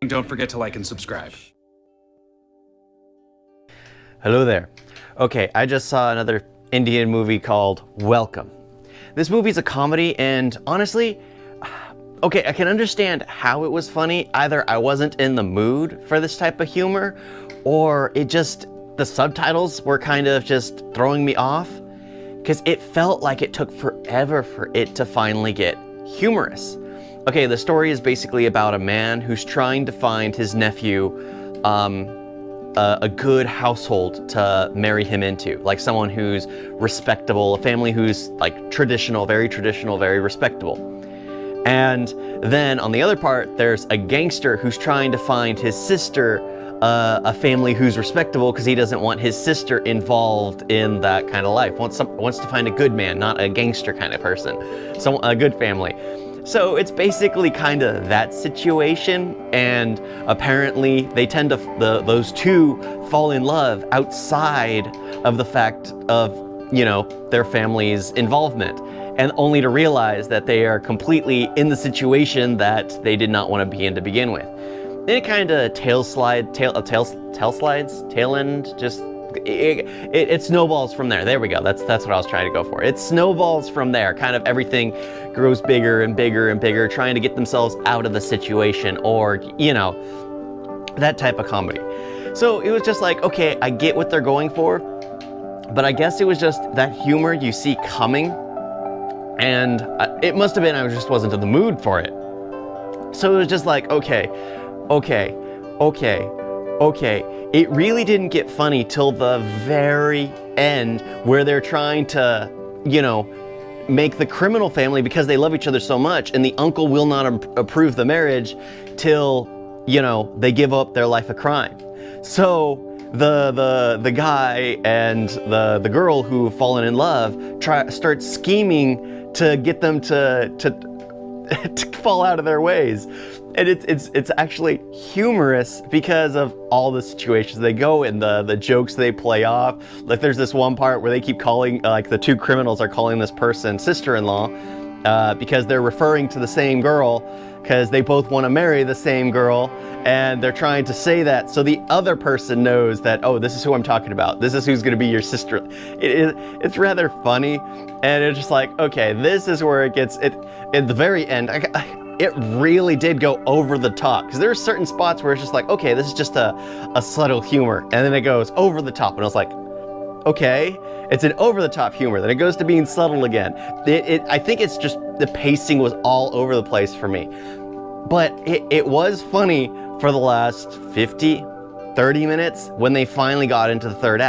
Don't forget to like and subscribe. Hello there. Okay, I just saw another Indian movie called Welcome. This movie's a comedy, and honestly, okay, I can understand how it was funny. Either I wasn't in the mood for this type of humor, or the subtitles were kind of just throwing me off, because it felt like it took forever for it to finally get humorous. Okay, the story is basically about a man who's trying to find his nephew a good household to marry him into, like someone who's respectable, a family who's like traditional, very respectable. And then on the other part, there's a gangster who's trying to find his sister a family who's respectable, because he doesn't want his sister involved in that kind of life. Wants to find a good man, not a gangster kind of person, so a good family. So it's basically kind of that situation, and apparently they tend to, those two fall in love outside of the fact of, you know, their family's involvement, and only to realize that they are completely in the situation that they did not want to be in to begin with. Then it kind of tail end, just it snowballs from there. There we go. That's what I was trying to go for. It snowballs from there. Kind of everything grows bigger and bigger and bigger, trying to get themselves out of the situation, or, you know, that type of comedy. So it was just like, okay, I get what they're going for, but I guess it was just that humor you see coming, and it must have been I just wasn't in the mood for it. So it was just like, okay. It really didn't get funny till the very end, where they're trying to, you know, make the criminal family, because they love each other so much, and the uncle will not approve the marriage till, you know, they give up their life of crime. So the guy and the girl who've fallen in love start scheming to get them to fall out of their ways. And it's actually humorous because of all the situations they go in, the jokes they play off. Like there's this one part where they keep calling, like the two criminals are calling this person sister-in-law, because they're referring to the same girl, because they both want to marry the same girl, and they're trying to say that so the other person knows that, oh, this is who I'm talking about. This is who's going to be your sister. It's rather funny, and it's just like, okay, this is where it gets, at the very end, it really did go over the top, because there are certain spots where it's just like, okay, this is just a subtle humor, and then it goes over the top, and I was like, okay, it's an over the top humor, then it goes to being subtle again. I think it's just the pacing was all over the place for me, but it was funny for the last 30 minutes when they finally got into the third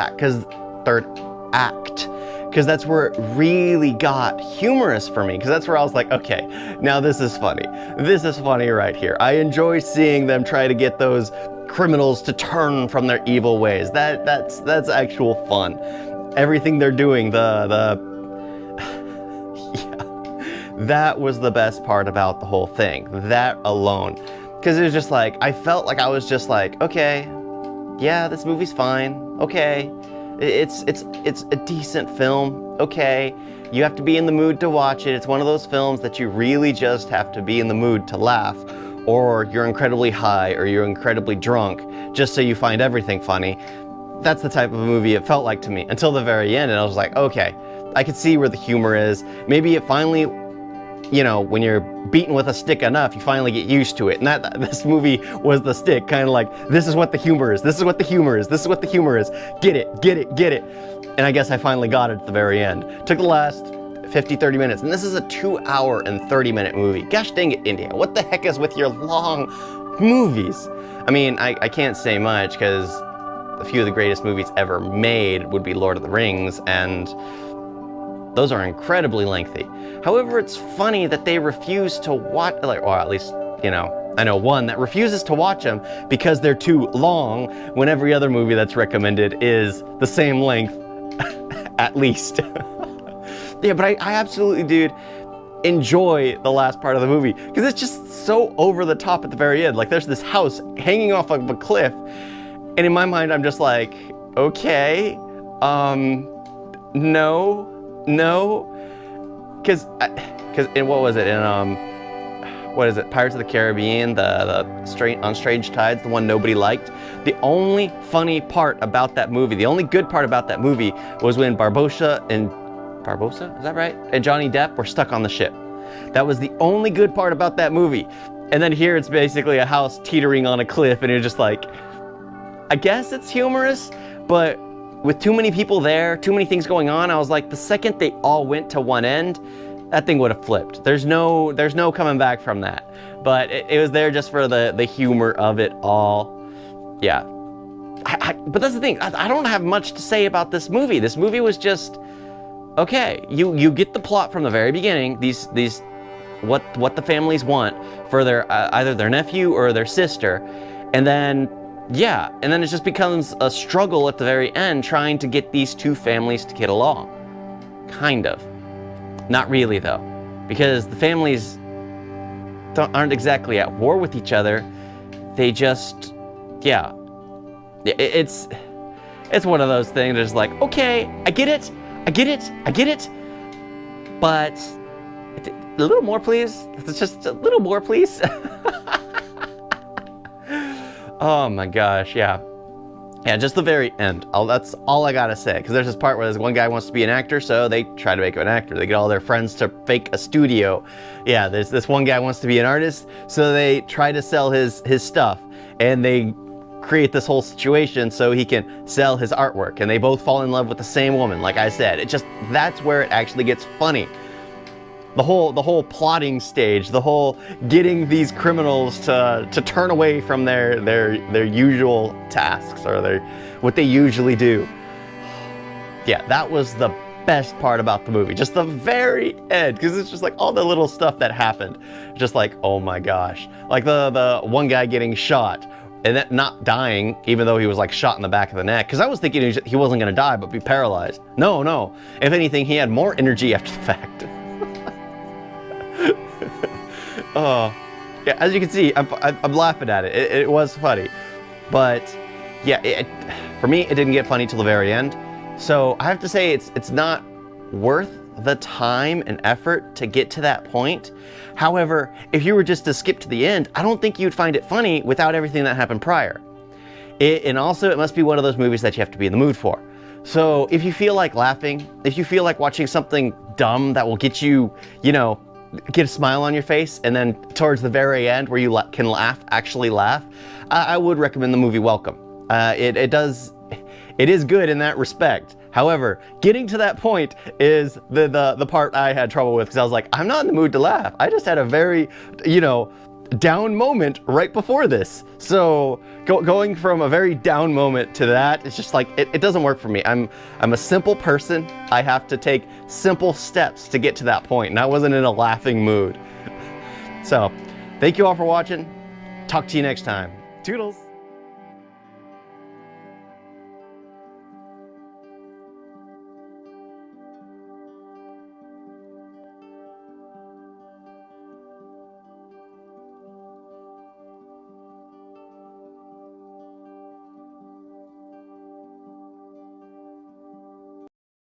act, because that's where it really got humorous for me, because that's where I was like, okay, now this is funny. This is funny right here. I enjoy seeing them try to get those criminals to turn from their evil ways. That's actual fun. Everything they're doing, yeah, that was the best part about the whole thing. That alone, because it was just like, I felt like I was just like, okay, yeah, this movie's fine. Okay. It's a decent film, okay? You have to be in the mood to watch it. It's one of those films that you really just have to be in the mood to laugh, or you're incredibly high, or you're incredibly drunk, just so you find everything funny. That's the type of movie it felt like to me, until the very end, and I was like, okay, I could see where the humor is. Maybe it finally, you know, when you're beaten with a stick enough, you finally get used to it. And this movie was the stick, kind of like, this is what the humor is, this is what the humor is, this is what the humor is. Get it. And I guess I finally got it at the very end. Took the last 30 minutes, and this is a 2-hour and 30-minute movie. Gosh dang it, India, what the heck is with your long movies? I mean, I can't say much, because a few of the greatest movies ever made would be Lord of the Rings, and those are incredibly lengthy. However, it's funny that they refuse to watch, or at least, you know, I know one that refuses to watch them because they're too long, when every other movie that's recommended is the same length, at least. Yeah, but I absolutely, dude, enjoy the last part of the movie, because it's just so over the top at the very end. Like, there's this house hanging off of a cliff, and in my mind, I'm just like, okay, no, because in what was it, in what is it, Pirates of the Caribbean, on Strange Tides, the one nobody liked. The only funny part about that movie, the only good part about that movie was when Barbossa, is that right? And Johnny Depp were stuck on the ship. That was the only good part about that movie. And then here it's basically a house teetering on a cliff, and you're just like, I guess it's humorous, but with too many people there, too many things going on, I was like, the second they all went to one end, that thing would have flipped. There's no coming back from that. But it was there just for the humor of it all. Yeah. But that's the thing, I don't have much to say about this movie. This movie was just, okay, you get the plot from the very beginning, these what the families want for their either their nephew or their sister, and then yeah, and then it just becomes a struggle at the very end trying to get these two families to get along. Kind of. Not really though, because the families aren't exactly at war with each other. They just, yeah, it's one of those things that's like, okay, I get it, but a little more, please. Just a little more, please. Oh my gosh, yeah. Yeah, just the very end. That's all I gotta say. Because there's this part where this one guy wants to be an actor, so they try to make him an actor. They get all their friends to fake a studio. Yeah, there's this one guy wants to be an artist, so they try to sell his stuff. And they create this whole situation so he can sell his artwork. And they both fall in love with the same woman, like I said. That's where it actually gets funny. The whole plotting stage, the whole getting these criminals to turn away from their usual tasks or what they usually do. Yeah, that was the best part about the movie. Just the very end, because it's just like all the little stuff that happened. Just like, oh my gosh. Like the one guy getting shot and then not dying, even though he was like shot in the back of the neck. Because I was thinking he wasn't going to die, but be paralyzed. No. If anything, he had more energy after the fact. Oh, yeah, as you can see, I'm laughing at it. It was funny. But yeah, for me, it didn't get funny till the very end. So I have to say it's not worth the time and effort to get to that point. However, if you were just to skip to the end, I don't think you'd find it funny without everything that happened prior. And also, it must be one of those movies that you have to be in the mood for. So if you feel like laughing, if you feel like watching something dumb that will get you, get a smile on your face, and then towards the very end where you can actually laugh, I would recommend the movie Welcome. It is good in that respect. However, getting to that point is the part I had trouble with, because I was like, I'm not in the mood to laugh. I just had a very, down moment right before this. So going from a very down moment to that, it's just like, it doesn't work for me. I'm a simple person. I have to take simple steps to get to that point, and I wasn't in a laughing mood. So thank you all for watching. Talk to you next time. Toodles.